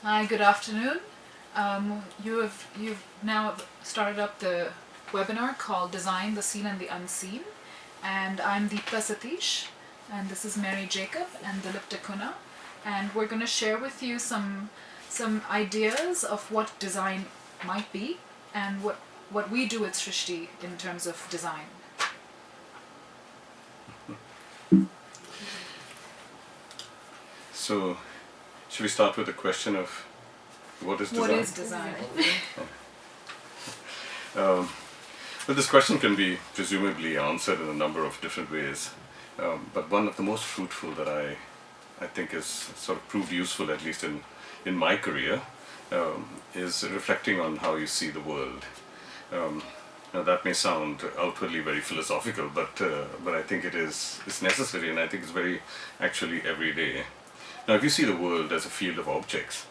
Hi, good afternoon. You've now started up the webinar called Design the Seen and the Unseen, and I'm Deepta Satish, and this is Mary Jacob and Dilip Takuna, and we're going to share with you some ideas of what design might be and what we do at Srishti in terms of design. So, should we start with the question of what is design? What is design? Well, this question can be presumably answered in a number of different ways, but one of the most fruitful that I think has sort of proved useful, at least in my career, is reflecting on how you see the world. Now that may sound outwardly very philosophical, but I think it's necessary, and I think it's very actually everyday. Now, if you see the world as a field of objects,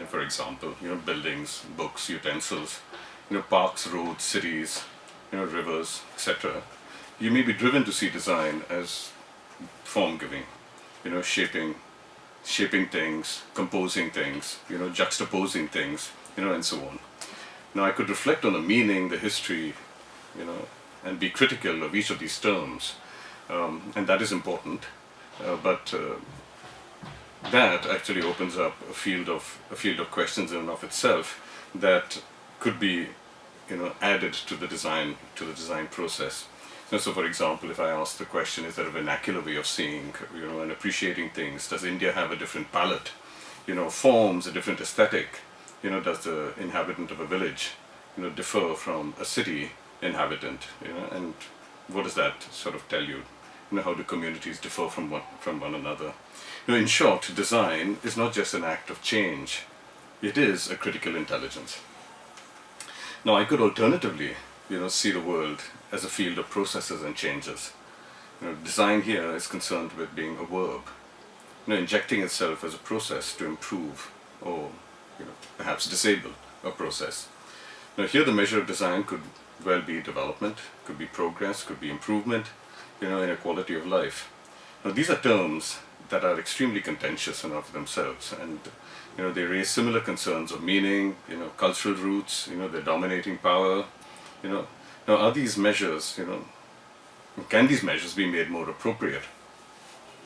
for example, buildings, books, utensils, parks, roads, cities, rivers, etc., you may be driven to see design as form giving, shaping things, composing things, juxtaposing things, and so on. Now, I could reflect on the meaning, the history, and be critical of each of these terms, and that is important. But that actually opens up a field of questions in and of itself that could be, added to the design process. So, for example, if I ask the question, is there a vernacular way of seeing, and appreciating things? Does India have a different palette? Forms a different aesthetic? Does the inhabitant of a village, differ from a city inhabitant? And what does that sort of tell you? How do communities differ from one another? In short, design is not just an act of change; it is a critical intelligence. Now, I could alternatively, see the world as a field of processes and changes. Design here is concerned with being a verb, injecting itself as a process to improve or, perhaps disable a process. Now, here the measure of design could well be development, could be progress, could be improvement, in a quality of life. Now, these are terms that are extremely contentious in of themselves, and they raise similar concerns of meaning, cultural roots, their dominating power. Now, are these measures, can these measures be made more appropriate?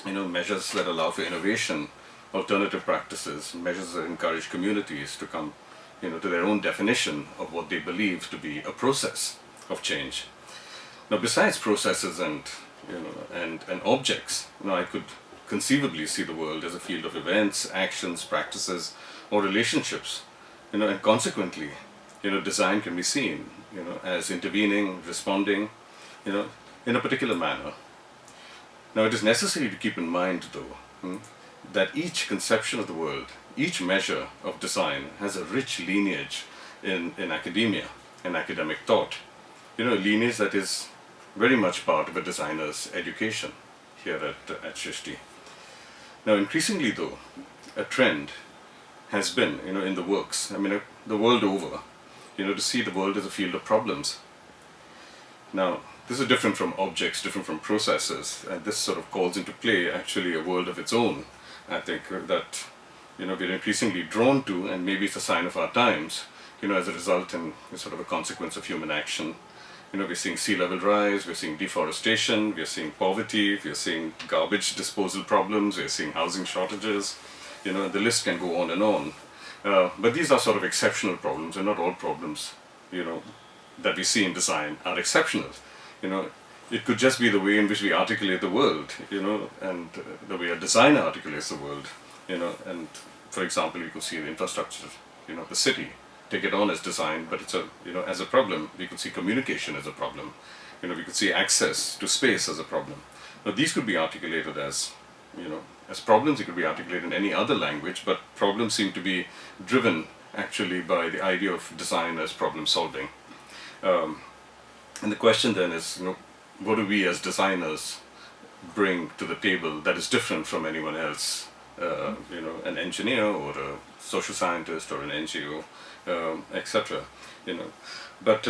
Measures that allow for innovation, alternative practices, measures that encourage communities to come, to their own definition of what they believe to be a process of change. Now, besides processes and objects, I could conceivably see the world as a field of events, actions, practices, or relationships, and consequently, design can be seen, as intervening, responding, in a particular manner. Now, it is necessary to keep in mind, though, that each conception of the world, each measure of design has a rich lineage in academia and academic thought, a lineage that is very much part of a designer's education here at Srishti. Now, increasingly though, a trend has been, in the works, the world over, to see the world as a field of problems. Now, this is different from objects, different from processes, and this sort of calls into play actually a world of its own, I think, that, we're increasingly drawn to, and maybe it's a sign of our times, as a result and sort of a consequence of human action. We're seeing sea level rise, we're seeing deforestation, we're seeing poverty, we're seeing garbage disposal problems, we're seeing housing shortages, the list can go on and on. But these are sort of exceptional problems, and not all problems, that we see in design are exceptional. It could just be the way in which we articulate the world, and the way a designer articulates the world, and for example, you could see the infrastructure, the city. Take it on as design, but it's as a problem. We could see communication as a problem. We could see access to space as a problem. Now, these could be articulated as, as problems. It could be articulated in any other language, but problems seem to be driven actually by the idea of design as problem solving. And the question then is, what do we as designers bring to the table that is different from anyone else? An engineer or a social scientist or an NGO, etc. But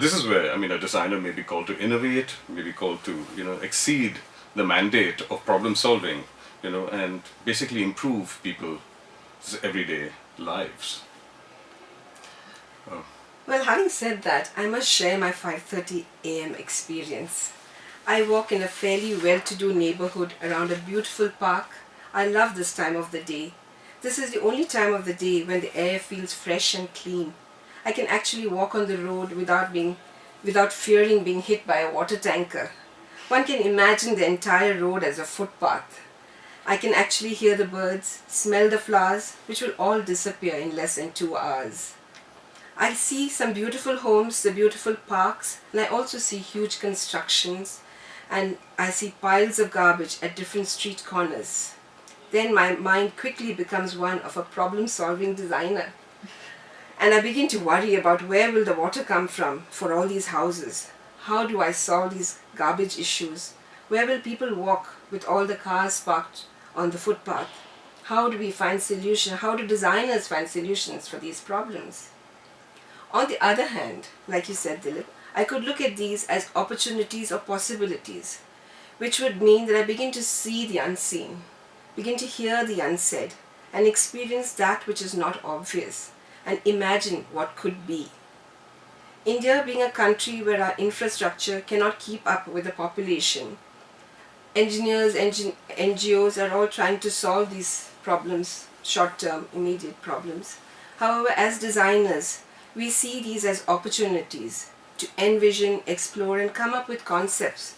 this is where a designer may be called to innovate, may be called to exceed the mandate of problem solving, and basically improve people everyday lives. Well, having said that, I must share my 5:30 a.m. experience. I walk in a fairly well-to-do neighborhood around a beautiful park. I love this time of the day. This is the only time of the day when the air feels fresh and clean. I can actually walk on the road without fearing being hit by a water tanker. One can imagine the entire road as a footpath. I can actually hear the birds, smell the flowers, which will all disappear in less than 2 hours. I see some beautiful homes, the beautiful parks, and I also see huge constructions, and I see piles of garbage at different street corners. Then my mind quickly becomes one of a problem-solving designer. And I begin to worry about where will the water come from for all these houses? How do I solve these garbage issues? Where will people walk with all the cars parked on the footpath? How do we find solutions? How do designers find solutions for these problems? On the other hand, like you said, Dilip, I could look at these as opportunities or possibilities, which would mean that I begin to see the unseen, begin to hear the unsaid, and experience that which is not obvious, and imagine what could be. India being a country where our infrastructure cannot keep up with the population, engineers, NGOs are all trying to solve these problems, short-term, immediate problems. However, as designers, we see these as opportunities to envision, explore, and come up with concepts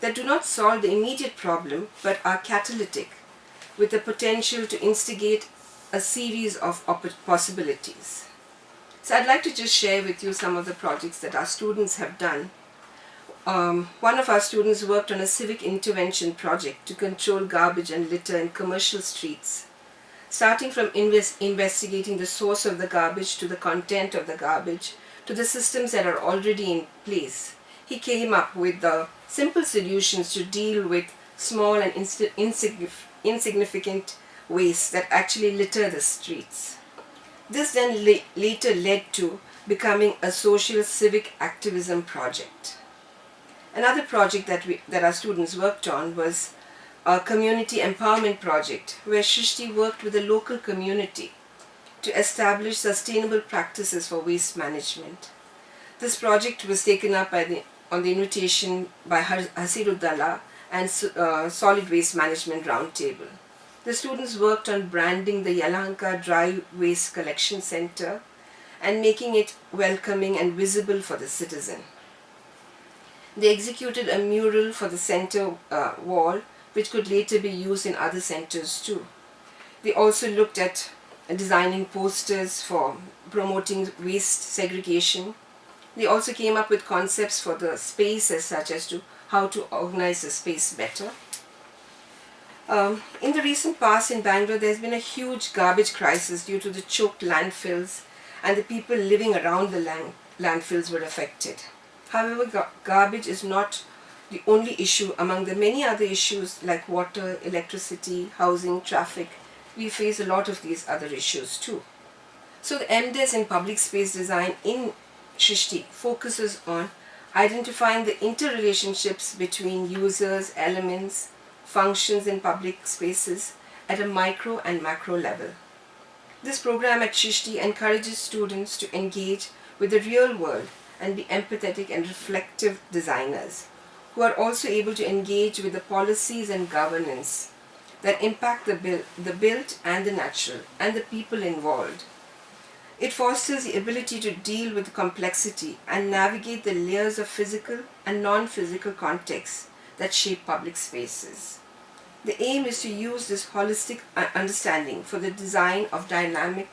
that do not solve the immediate problem but are catalytic, with the potential to instigate a series of possibilities. So I'd like to just share with you some of the projects that our students have done. One of our students worked on a civic intervention project to control garbage and litter in commercial streets, starting from investigating the source of the garbage to the content of the garbage to the systems that are already in place. He came up with the simple solutions to deal with small and insignificant waste that actually litter the streets. This then later led to becoming a social civic activism project. Another project that our students worked on was a community empowerment project where Srishti worked with the local community to establish sustainable practices for waste management. This project was taken up on the invitation by Hasiruddallah and Solid Waste Management Roundtable. The students worked on branding the Yelahanka Dry Waste Collection Center and making it welcoming and visible for the citizen. They executed a mural for the center wall, which could later be used in other centers too. They also looked at designing posters for promoting waste segregation. They also came up with concepts for the space as such as to how to organize the space better. In the recent past in Bangalore, there's been a huge garbage crisis due to the choked landfills, and the people living around the landfills were affected. However, garbage is not the only issue. Among the many other issues like water, electricity, housing, traffic, we face a lot of these other issues too. So the MDes in public space design in Srishti focuses on identifying the interrelationships between users, elements, functions in public spaces at a micro and macro level. This program at Srishti encourages students to engage with the real world and be empathetic and reflective designers who are also able to engage with the policies and governance that impact the built and the natural and the people involved. It fosters the ability to deal with complexity and navigate the layers of physical and non-physical contexts that shape public spaces. The aim is to use this holistic understanding for the design of dynamic,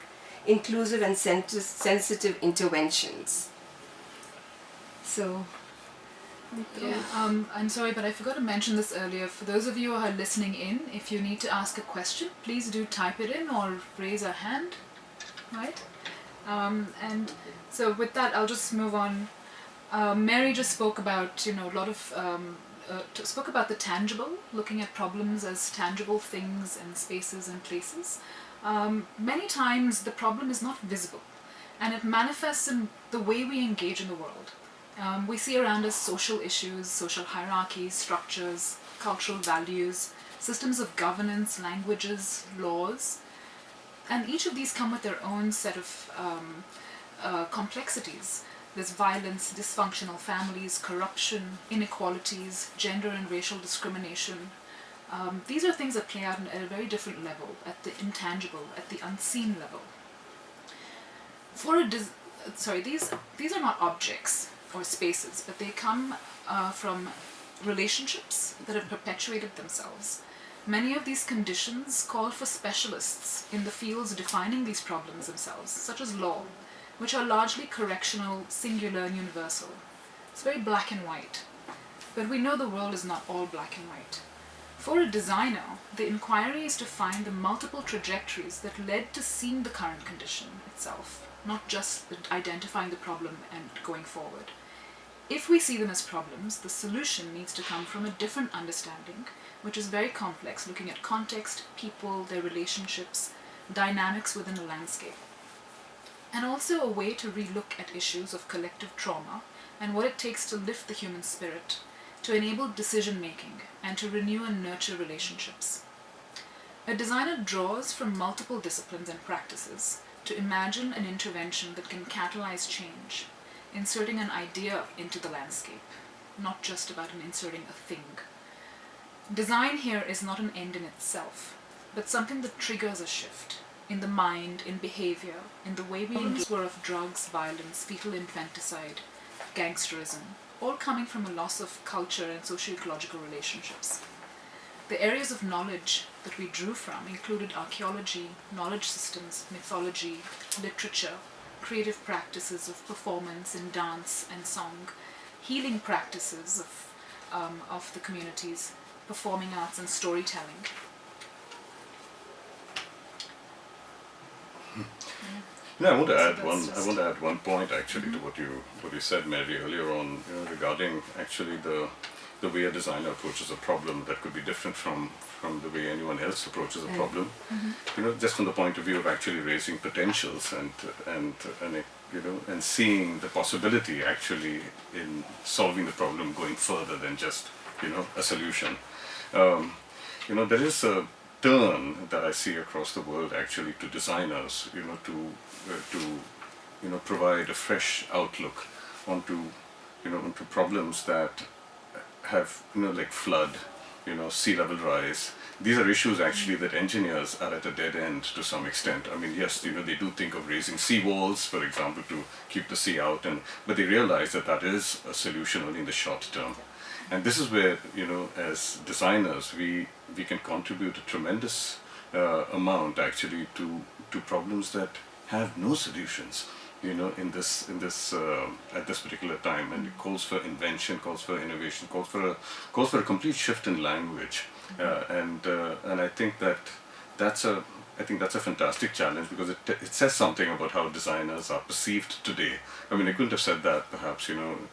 inclusive and sensitive interventions. So, yeah, I'm sorry, but I forgot to mention this earlier. For those of you who are listening in, if you need to ask a question, please do type it in or raise a hand, right? And so with that, I'll just move on. Mary just spoke about, a lot of, spoke about the tangible, looking at problems as tangible things and spaces and places. Many times the problem is not visible, and it manifests in the way we engage in the world. We see around us social issues, social hierarchies, structures, cultural values, systems of governance, languages, laws. And each of these come with their own set of complexities. There's violence, dysfunctional families, corruption, inequalities, gender and racial discrimination. These are things that play out at a very different level, at the intangible, at the unseen level. These are not objects or spaces, but they come from relationships that have perpetuated themselves. Many of these conditions call for specialists in the fields defining these problems themselves, such as law, which are largely correctional, singular, and universal. It's very black and white. But we know the world is not all black and white. For a designer, the inquiry is to find the multiple trajectories that led to seeing the current condition itself, not just identifying the problem and going forward. If we see them as problems, the solution needs to come from a different understanding, which is very complex, looking at context, people, their relationships, dynamics within a landscape. And also a way to relook at issues of collective trauma and what it takes to lift the human spirit, to enable decision-making, and to renew and nurture relationships. A designer draws from multiple disciplines and practices to imagine an intervention that can catalyze change, inserting an idea into the landscape, not just about inserting a thing. Design here is not an end in itself, but something that triggers a shift in the mind, in behavior, in the way we engage were of drugs, violence, fetal infanticide, gangsterism, all coming from a loss of culture and socio-ecological relationships. The areas of knowledge that we drew from included archaeology, knowledge systems, mythology, literature, creative practices of performance and dance and song, healing practices of the communities, performing arts and storytelling. No, I want to So add that's I just- want to add one point actually to what you said, Mary, earlier on, regarding actually the way a designer approaches a problem that could be different from the way anyone else approaches a problem. Just from the point of view of actually raising potentials and seeing the possibility actually in solving the problem, going further than just a solution. There is a turn that I see across the world actually to designers, to provide a fresh outlook onto problems that have like flood, sea level rise. These are issues actually that engineers are at a dead end to some extent. I mean, yes, they do think of raising sea walls, for example, to keep the sea out, but they realize that is a solution only in the short term. And this is where, as designers, we can contribute a tremendous amount actually to problems that have no solutions, in this at this particular time. And it calls for invention, calls for innovation, calls for a complete shift in language. And I think that's a fantastic challenge, because it says something about how designers are perceived today. I mean, I couldn't have said that perhaps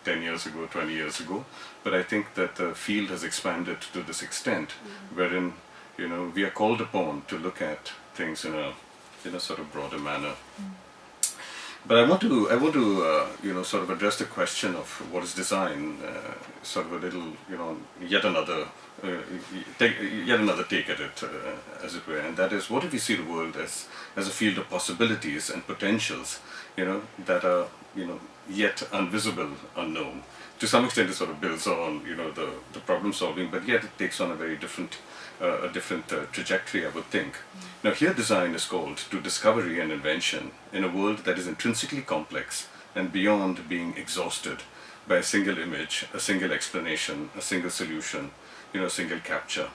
10 years ago, 20 years ago, but I think that the field has expanded to this extent, wherein we are called upon to look at things in a sort of broader manner. But I want to sort of address the question of what is design, sort of a little, yet another take at it, as it were, and that is, what if we see the world as a field of possibilities and potentials, that are, yet invisible, unknown. To some extent, it sort of builds on, the problem solving, but yet it takes on a very different trajectory, I would think. Now, here design is called to discovery and invention in a world that is intrinsically complex and beyond being exhausted by a single image, a single explanation, a single solution, a single capture.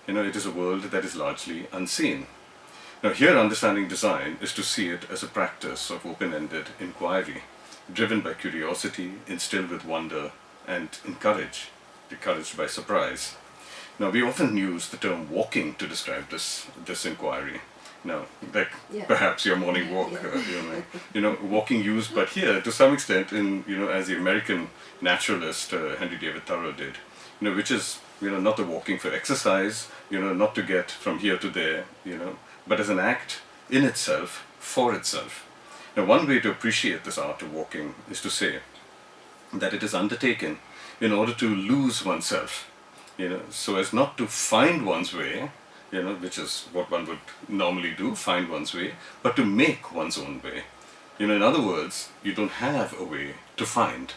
It is a world that is largely unseen. Now, here understanding design is to see it as a practice of open-ended inquiry, driven by curiosity, instilled with wonder, and encouraged by surprise. Now, we often use the term walking to describe this inquiry. Now, like perhaps your morning walk, walking used, but here to some extent, as the American naturalist Henry David Thoreau did, which is not the walking for exercise, not to get from here to there, but as an act in itself, for itself. Now, one way to appreciate this art of walking is to say that it is undertaken in order to lose oneself, so as not to find one's way, which is what one would normally do, find one's way, but to make one's own way. In other words, you don't have a way to find,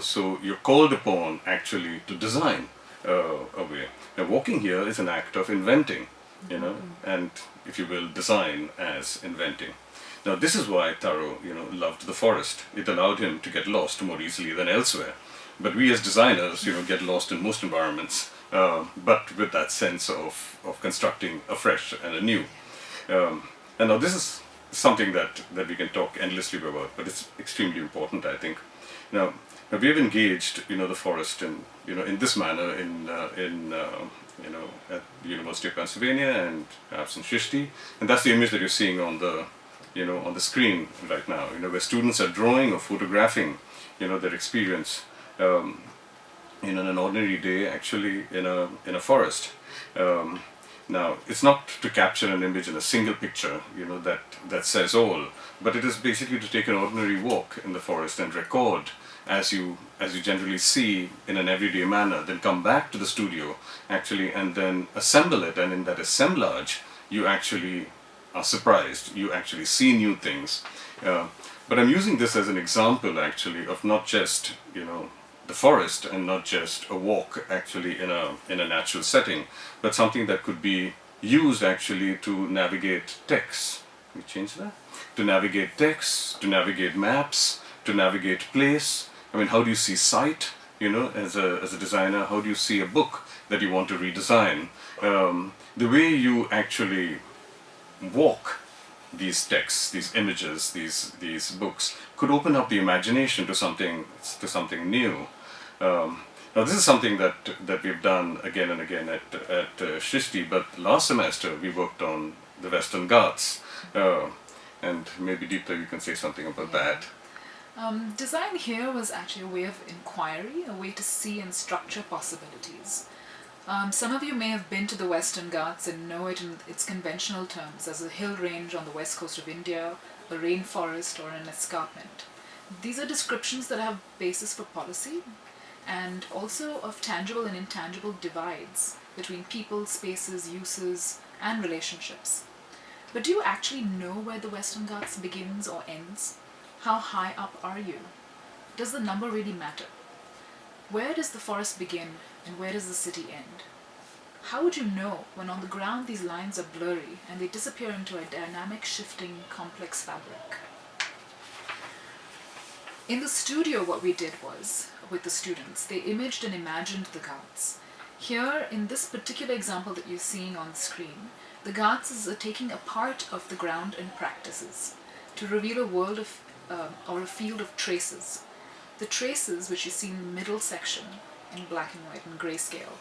so you're called upon actually to design a way. Now, walking here is an act of inventing, and if you will, design as inventing. Now, this is why Thoreau, loved the forest. It allowed him to get lost more easily than elsewhere. But we as designers, get lost in most environments, but with that sense of constructing afresh and anew. And now this is something that we can talk endlessly about, but it's extremely important, I think. Now we have engaged, the forest in this manner at the University of Pennsylvania and perhaps in Srishti, and that's the image that you're seeing on the on the screen right now. Where students are drawing or photographing, their experience in an ordinary day, actually in a forest. Now, it's not to capture an image in a single picture, that says all, but it is basically to take an ordinary walk in the forest and record as you generally see in an everyday manner, then come back to the studio actually and then assemble it, and in that assemblage you actually are surprised, you actually see new things. But I'm using this as an example actually of not just the forest and not just a walk actually in a natural setting, but something that could be used actually to navigate texts. We change that? To navigate texts, to navigate maps, to navigate place. I mean, how do you see sight? As a designer, how do you see a book that you want to redesign? The way you actually walk these texts, these images, these books could open up the imagination to something new. Now this is something that we've done again and again at Srishti, but last semester we worked on the Western Ghats, and maybe Deepta, you can say something about that. Design here was actually a way of inquiry, a way to see and structure possibilities. Some of you may have been to the Western Ghats and know it in its conventional terms as a hill range on the west coast of India, a rainforest, or an escarpment. These are descriptions that have basis for policy and also of tangible and intangible divides between people, spaces, uses, and relationships. But do you actually know where the Western Ghats begins or ends? How high up are you? Does the number really matter? Where does the forest begin and where does the city end? How would you know when on the ground these lines are blurry and they disappear into a dynamic, shifting, complex fabric? In the studio, what we did was, with the students, they imaged and imagined the Ghats. Here, in this particular example that you're seeing on the screen, the Ghats is taking a part of the ground and practices to reveal a world of, or a field of traces. The traces, which you see in the middle section, in black and white and grayscale,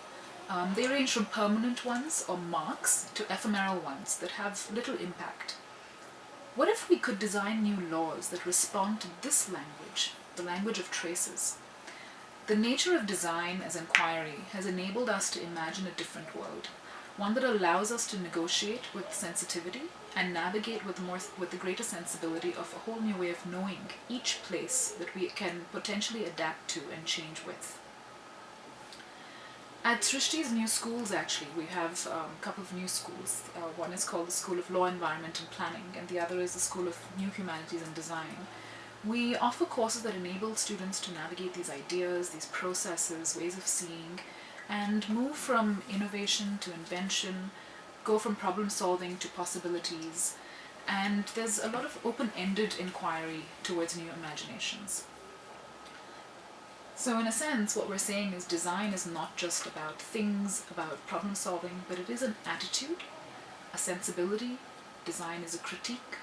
they range from permanent ones or marks to ephemeral ones that have little impact. What if we could design new laws that respond to this language, the language of traces? The nature of design as inquiry has enabled us to imagine a different world, one that allows us to negotiate with sensitivity and navigate with the greater sensibility of a whole new way of knowing each place that we can potentially adapt to and change with. At Srishti's new schools, actually, we have a couple of new schools. One is called the School of Law, Environment and Planning, and the other is the School of New Humanities and Design. We offer courses that enable students to navigate these ideas, these processes, ways of seeing, and move from innovation to invention, go from problem solving to possibilities, and there's a lot of open-ended inquiry towards new imaginations. So in a sense, what we're saying is design is not just about things, about problem solving, but it is an attitude, a sensibility. Design is a critique,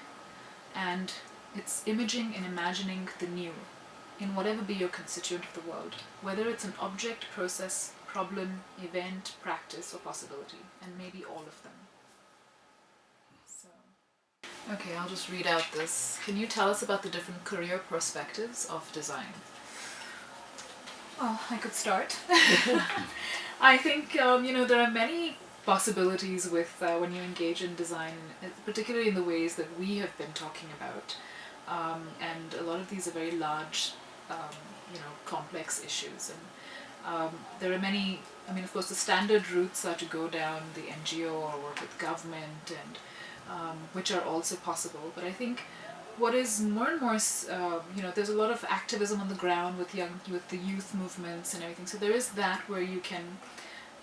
and it's imaging and imagining the new in whatever be your constituent of the world, whether it's an object, process, problem, event, practice, or possibility, and maybe all of them. Okay, I'll just read out this. Can you tell us about the different career perspectives of design? Well, I could start. I think, there are many possibilities with when you engage in design, particularly in the ways that we have been talking about. And a lot of these are very large, complex issues. There are many, I mean, of course, the standard routes are to go down the NGO or work with government, and which are also possible. But I think what is more and more, there's a lot of activism on the ground with with the youth movements and everything. So there is that where you can,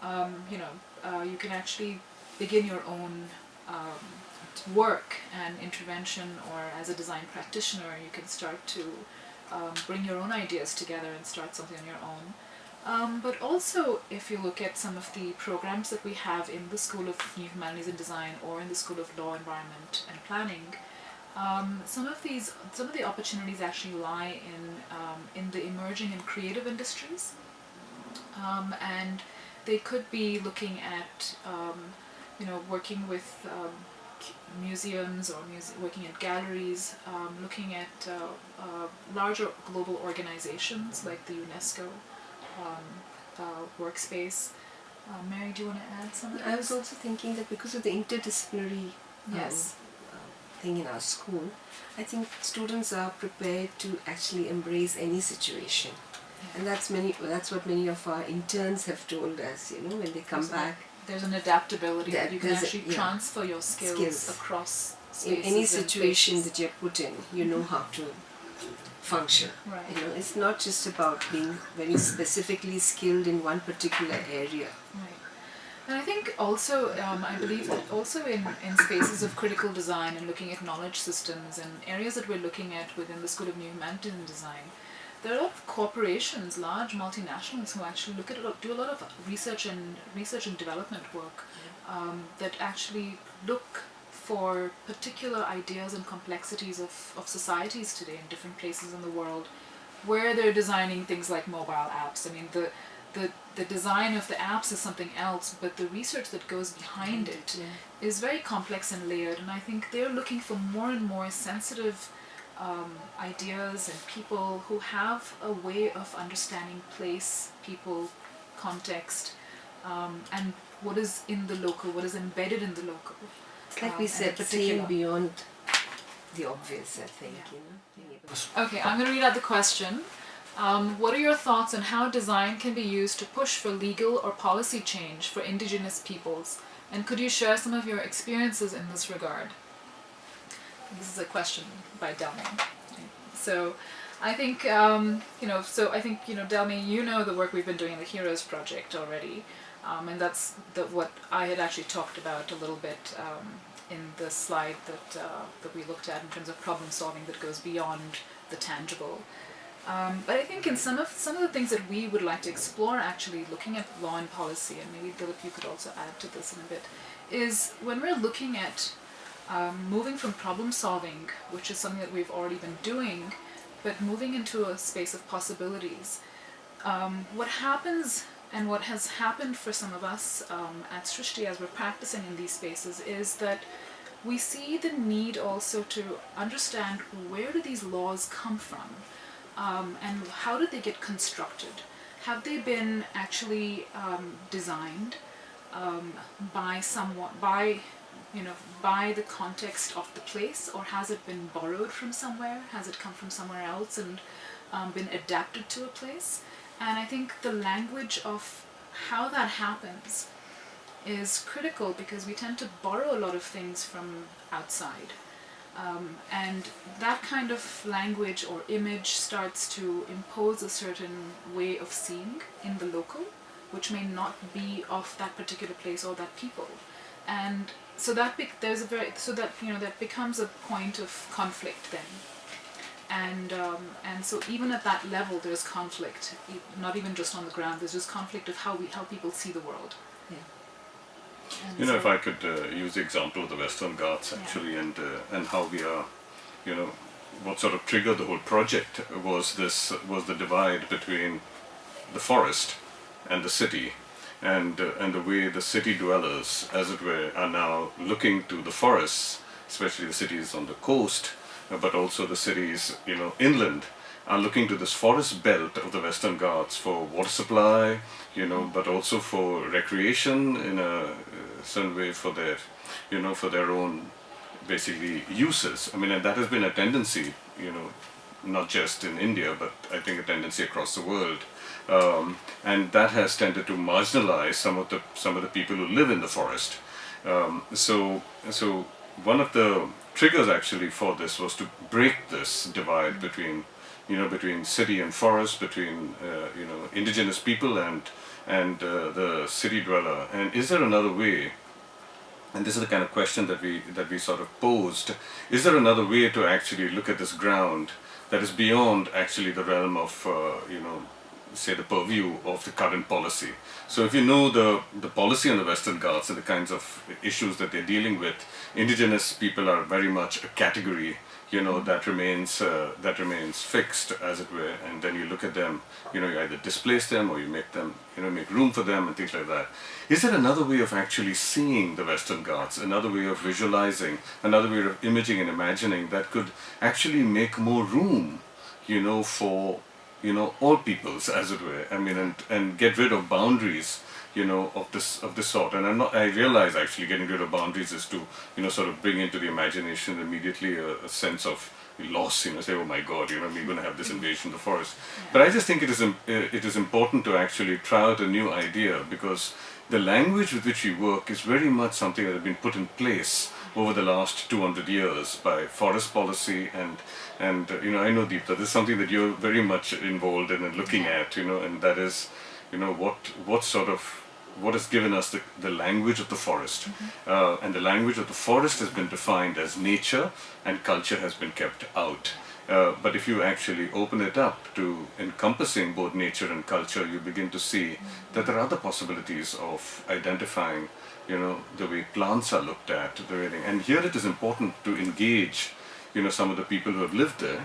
you can actually begin your own work and intervention, or as a design practitioner, you can start to bring your own ideas together and start something on your own. But also, if you look at some of the programs that we have in the School of New Humanities and Design or in the School of Law, Environment and Planning, some of the opportunities actually lie in the emerging and creative industries, and they could be looking at working with museums or working at galleries, looking at larger global organizations like the UNESCO workspace. Mary, do you want to add something? I was also thinking that because of the interdisciplinary Yes. thing in our school, I think students are prepared to actually embrace any situation. And that's what many of our interns have told us, when they come back. There's an adaptability that you can actually yeah. transfer your skills across In spaces any and situation places. that you're put in, you know how to function. Right. It's not just about being very specifically skilled in one particular area. Right. And I think also, I believe that also in spaces of critical design and looking at knowledge systems and areas that we're looking at within the School of New Humanities and Design, there are a lot of corporations, large multinationals, who actually do a lot of research and development work that actually look for particular ideas and complexities of societies today in different places in the world, where they're designing things like mobile apps. I mean, the design of the apps is something else, but the research that goes behind it is very complex and layered. And I think they're looking for more and more sensitive ideas and people who have a way of understanding place, people, context, and what is in the local, what is embedded in the local. It's like we said, seeing beyond the obvious, I think. Okay, I'm going to read out the question. What are your thoughts on how design can be used to push for legal or policy change for Indigenous peoples? And could you share some of your experiences in this regard? This is a question by Delmy. So I think, Delmy, you know the work we've been doing in the Heroes Project already. And that's what I had actually talked about a little bit in the slide that we looked at in terms of problem solving that goes beyond the tangible. But I think in some of the things that we would like to explore, actually looking at law and policy, and maybe Dilip, you could also add to this in a bit, is when we're looking at moving from problem solving, which is something that we've already been doing, but moving into a space of possibilities. What happens and what has happened for some of us at Srishti as we're practicing in these spaces is that we see the need also to understand where do these laws come from, and how did they get constructed? Have they been actually designed by someone, by the context of the place, or has it been borrowed from somewhere? Has it come from somewhere else and been adapted to a place? And I think the language of how that happens is critical, because we tend to borrow a lot of things from outside. And that kind of language or image starts to impose a certain way of seeing in the local, which may not be of that particular place or that people. And so that that becomes a point of conflict then. And so even at that level there's conflict, not even just on the ground, there's just conflict of how people see the world. If I could use the example of the Western Ghats actually, and how we are, what sort of triggered the whole project was the divide between the forest and the city, and the way the city dwellers, as it were, are now looking to the forests, especially the cities on the coast, but also the cities, inland, are looking to this forest belt of the Western Ghats for water supply, but also for recreation in a certain way for their own basically uses. I mean, and that has been a tendency, not just in India, but I think a tendency across the world. And that has tended to marginalize some of the people who live in the forest. So one of the triggers actually for this was to break this divide between, between city and forest, between indigenous people and the city dweller. And is there another way? And this is the kind of question that we sort of posed. Is there another way to actually look at this ground that is beyond actually the realm of say the purview of the current policy? So if you know the policy on the Western Ghats and the kinds of issues that they're dealing with, indigenous people are very much a category, that remains fixed, as it were. And then you look at them, you either displace them or you make them, make room for them and things like that. Is there another way of actually seeing the Western Ghats, another way of visualizing, another way of imaging and imagining that could actually make more room, for all peoples, as it were? I mean, and get rid of boundaries, of this sort. And I realize actually getting rid of boundaries is to, sort of bring into the imagination immediately a sense of loss, say, oh my God, we're going to have this invasion of the forest. But I just think it is important to actually try out a new idea, because the language with which we work is very much something that has been put in place over the last 200 years by forest policy and I know, Deepta, this is something that you're very much involved in and looking at, and that is, what has given us the language of the forest. And the language of the forest has been defined as nature, and culture has been kept out. But if you actually open it up to encompassing both nature and culture, you begin to see that there are other possibilities of identifying, the way plants are looked at, and here it is important to engage, some of the people who have lived there,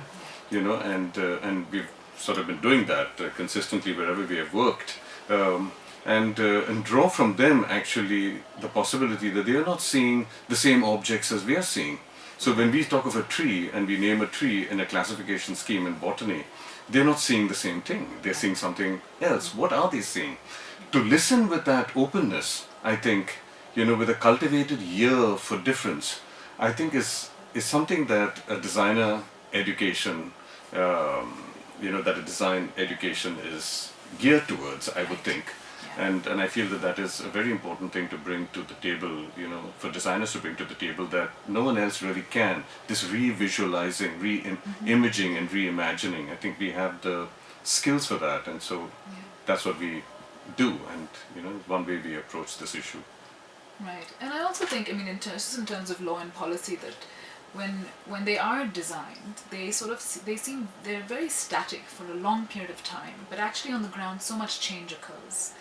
and we've sort of been doing that consistently wherever we have worked, and draw from them actually the possibility that they are not seeing the same objects as we are seeing. So when we talk of a tree and we name a tree in a classification scheme in botany, they're not seeing the same thing. They're seeing something else. What are they seeing? To listen with that openness, I think, with a cultivated ear for difference, I think is something that a designer education, that a design education is geared towards, I would think. And I feel that is a very important thing to bring to the table, for designers to bring to the table that no one else really can. This re-visualizing, re-imaging and reimagining. I think we have the skills for that, and so that's what we do, and one way we approach this issue. Right, and I also think, in terms of law and policy, that when they are designed, they're very static for a long period of time, but actually on the ground so much change occurs.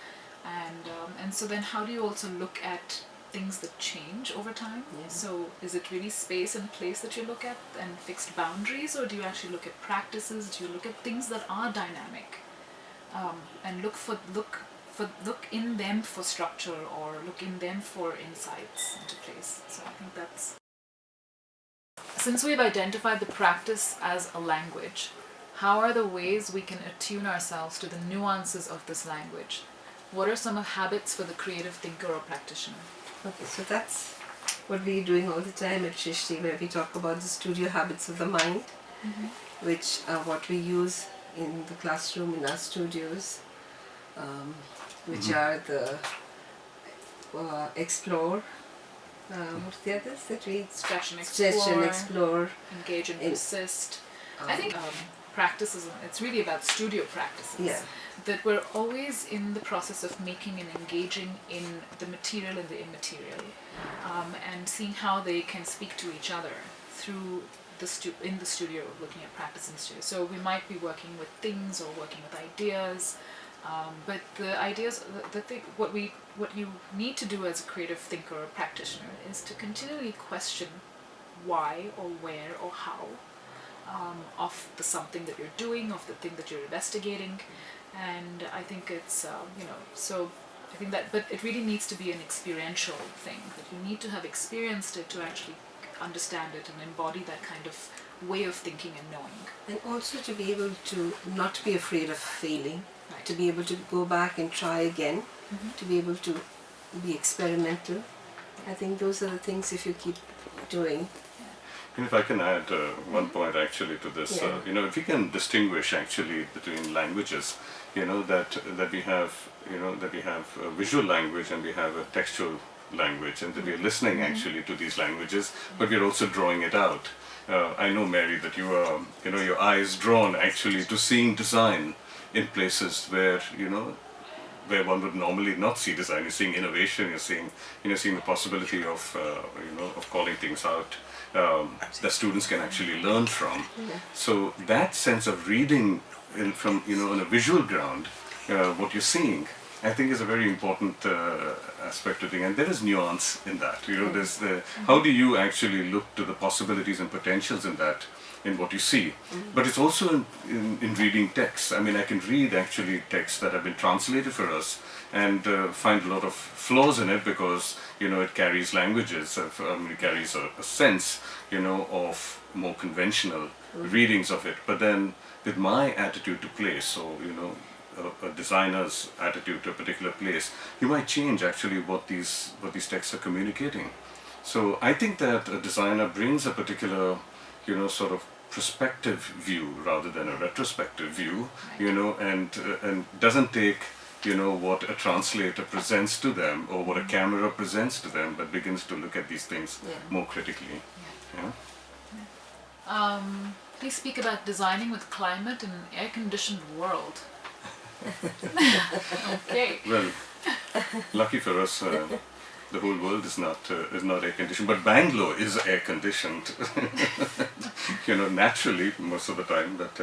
And so then how do you also look at things that change over time? So is it really space and place that you look at and fixed boundaries, or do you actually look at practices? Do you look at things that are dynamic, and look in them for structure, or look in them for insights into place? So I think that's... Since we've identified the practice as a language, how are the ways we can attune ourselves to the nuances of this language? What are some habits for the creative thinker or practitioner? Okay, so that's what we're doing all the time at Srishti, where we talk about the studio habits of the mind, which are what we use in the classroom, in our studios, which are the explore, what's the others that we... Stretch and explore, engage and persist. I think practices, it's really about studio practices. That we're always in the process of making and engaging in the material and the immaterial, and seeing how they can speak to each other through in the studio, looking at practice in the studio. So we might be working with things or working with ideas, but the ideas what you need to do as a creative thinker or practitioner is to continually question why or where or how of the something that you're doing, of the thing that you're investigating. And I think it's, so I think that, but it really needs to be an experiential thing, that you need to have experienced it to actually understand it and embody that kind of way of thinking and knowing. And also to be able to not be afraid of failing, Right. to be able to go back and try again, to be able to be experimental. I think those are the things if you keep doing. If I can add one point actually to this, if we can distinguish actually between languages, that we have, that we have a visual language and we have a textual language, and that we are listening actually to these languages, but we are also drawing it out. I know, Mary, that you are, your eyes drawn actually to seeing design in places where, where one would normally not see design. You're seeing innovation. You're seeing, seeing the possibility of, of calling things out that students can actually learn from. So that sense of reading from, on a visual ground, what you're seeing, I think is a very important aspect of it, and there is nuance in that. There's the how do you actually look to the possibilities and potentials in that, in what you see. But it's also in reading texts. I mean, I can read actually texts that have been translated for us and find a lot of flaws in it because it carries languages, it carries a sense of more conventional readings of it. But then with my attitude to place, so a designer's attitude to a particular place, you might change actually what these texts are communicating. So I think that a designer brings a particular, sort of prospective view rather than a retrospective view, and doesn't take, what a translator presents to them or what a camera presents to them, but begins to look at these things more critically. Please speak about designing with climate in an air-conditioned world. Okay. Well, lucky for us, the whole world is not air conditioned, but Bangalore is air conditioned. Naturally most of the time. But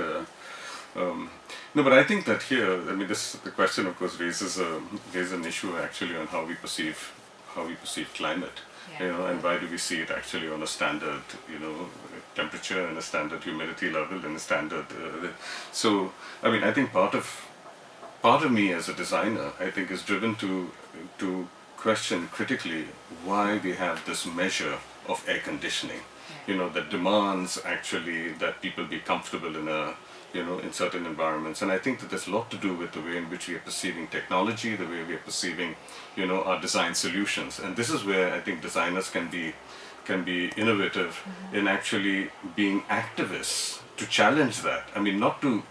no, but I think that here, I mean, the question of course raises an issue actually on how we perceive climate. And why do we see it actually on a standard, temperature and a standard humidity level and a standard. So I mean, I think part of me as a designer, I think, is driven to question critically why we have this measure of air conditioning, that demands actually that people be comfortable in certain environments. And I think that there's a lot to do with the way in which we are perceiving technology, the way we are perceiving, our design solutions. And this is where I think designers can be innovative in actually being activists to challenge that. I mean, not to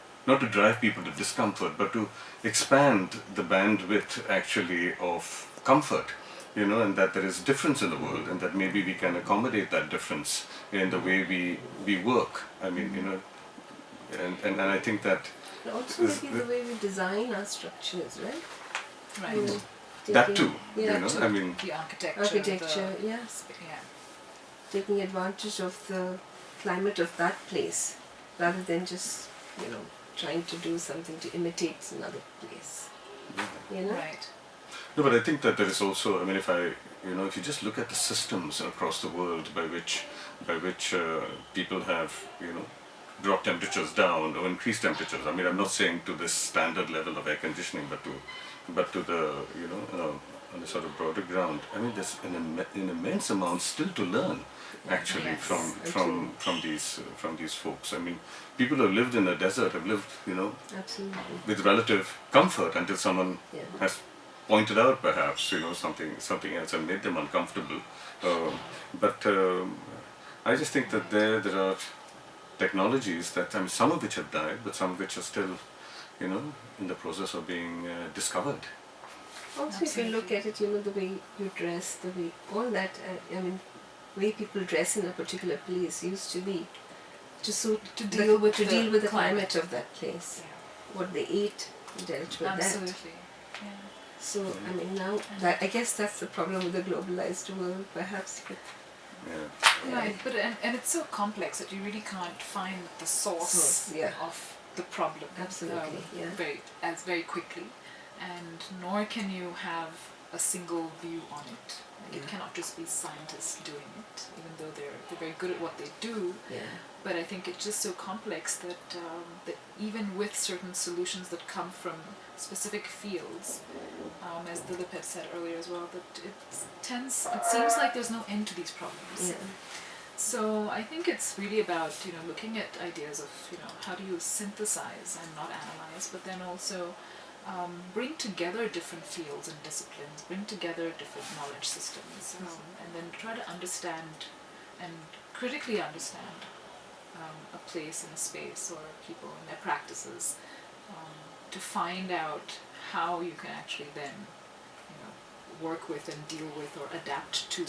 drive people to discomfort, but to expand the bandwidth actually of comfort, and that there is difference in the world, and that maybe we can accommodate that difference in the way we work. I mean, and I think that And also maybe the way we design our structures, right? Right. that too, Yeah, I mean, The architecture. architecture, yes. Yeah. Taking advantage of the climate of that place rather than just, trying to do something to imitate another place. Right. no, but I think that there is also, I mean, if you just look at the systems across the world by which people have, brought temperatures down or increased temperatures. I mean, I'm not saying to this standard level of air conditioning, but to the, on the sort of broader ground. I mean, there's an immense amount still to learn, actually, from these folks. I mean, people who have lived in a desert have lived, Absolutely. with relative comfort until someone has pointed out perhaps, something else and made them uncomfortable. But I just think that there are technologies that, I mean, some of which have died, but some of which are still, in the process of being discovered. Also, if you look at it, the way you dress, the way, all that, I mean, way people dress in a particular place used to be to suit, To deal with the climate. climate of that place. What they ate, dealt with Absolutely. that. Yeah. So, I mean, now, that, I guess that's the problem with the globalized world, perhaps. But Yeah. Right, but and it's so complex that you really can't find the source of the problem. Absolutely, very quickly, and nor can you have a single view on it. Like it cannot just be scientists doing it, even though they're very good at what they do. But I think it's just so complex that that even with certain solutions that come from specific fields, as Dilip had said earlier as well, that it seems like there's no end to these problems. So I think it's really about looking at ideas of how do you synthesize and not analyze, but then also bring together different fields and disciplines, bring together different knowledge systems, and then try to understand and critically understand a place and a space or people and their practices, to find out how you can actually then, work with and deal with or adapt to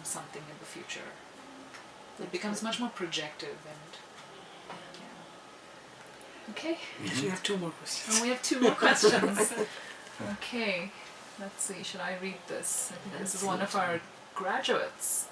something in the future. It becomes much more projective and okay. We actually have 2 more questions. Oh, we have 2 more questions. Okay, let's see. Should I read this? I think this is one of our graduates.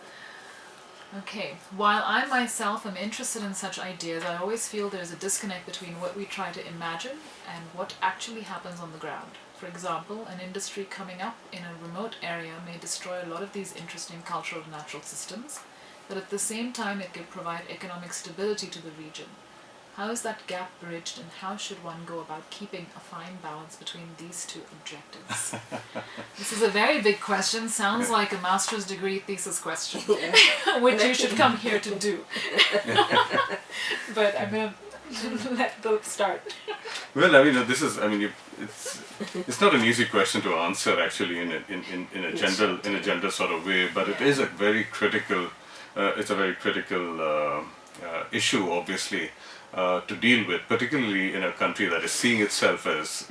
Okay, while I myself am interested in such ideas, I always feel there's a disconnect between what we try to imagine and what actually happens on the ground. For example, an industry coming up in a remote area may destroy a lot of these interesting cultural and natural systems, but at the same time it could provide economic stability to the region. How is that gap bridged, and how should one go about keeping a fine balance between these 2 objectives? This is a very big question. Sounds like a master's degree thesis question, which you should come here to do. But I'm going to let Dilip start. Well, I mean, this is, I mean, it's not an easy question to answer actually in a gender sort of way, but it is a very critical, issue, obviously. To deal with, particularly in a country that is seeing itself as,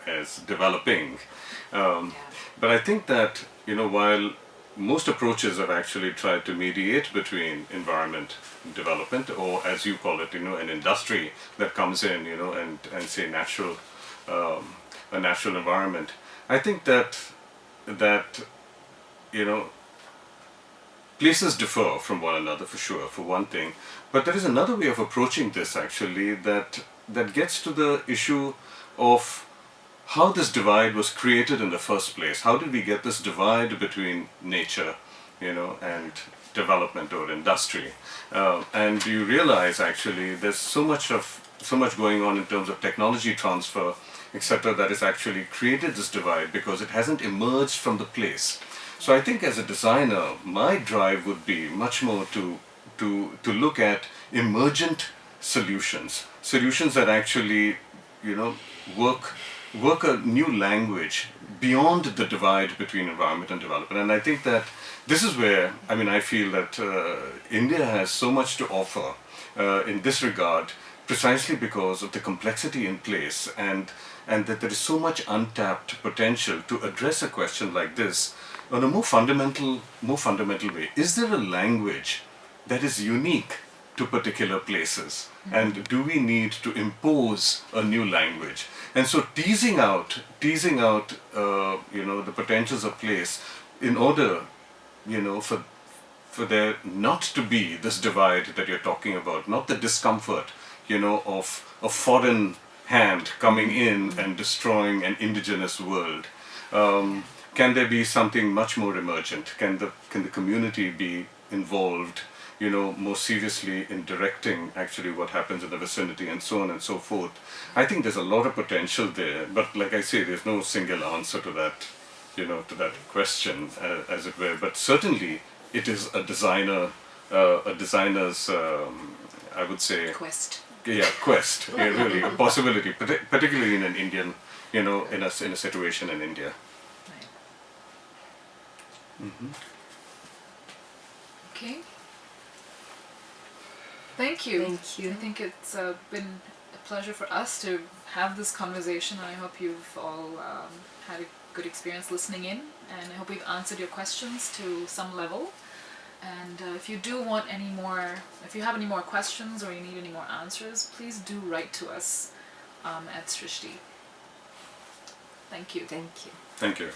as developing. But I think that, while most approaches have actually tried to mediate between environment and development, or as you call it, an industry that comes in, and say a natural environment. I think that places differ from one another for sure, for one thing. But there is another way of approaching this actually that gets to the issue of how this divide was created in the first place. How did we get this divide between nature, and development or industry? And you realize actually there's so much going on in terms of technology transfer, etc., that has actually created this divide because it hasn't emerged from the place. So I think as a designer, my drive would be much more to look at emergent solutions that actually, work a new language beyond the divide between environment and development. And I think that this is where, I feel that India has so much to offer in this regard, precisely because of the complexity in place and that there is so much untapped potential to address a question like this on a more fundamental way. Is there a language that is unique to particular places? And do we need to impose a new language? And so teasing out the potentials of place in order, for there not to be this divide that you're talking about, not the discomfort, of a foreign hand coming in and destroying an indigenous world. Can there be something much more emergent? Can the community be involved, more seriously in directing actually what happens in the vicinity and so on and so forth? I think there's a lot of potential there, but like I say, there's no single answer to that, to that question, as it were. But certainly, it is a designer's, I would say, Quest. Yeah, quest. Yeah, really, a possibility, particularly in an Indian, in a situation in India. Mm-hmm. Okay. Thank you. Thank you. I think it's been a pleasure for us to have this conversation, and I hope you've all had a good experience listening in, and I hope we've answered your questions to some level. And if you have any more questions or you need any more answers, please do write to us at Srishti. Thank you. Thank you. Thank you.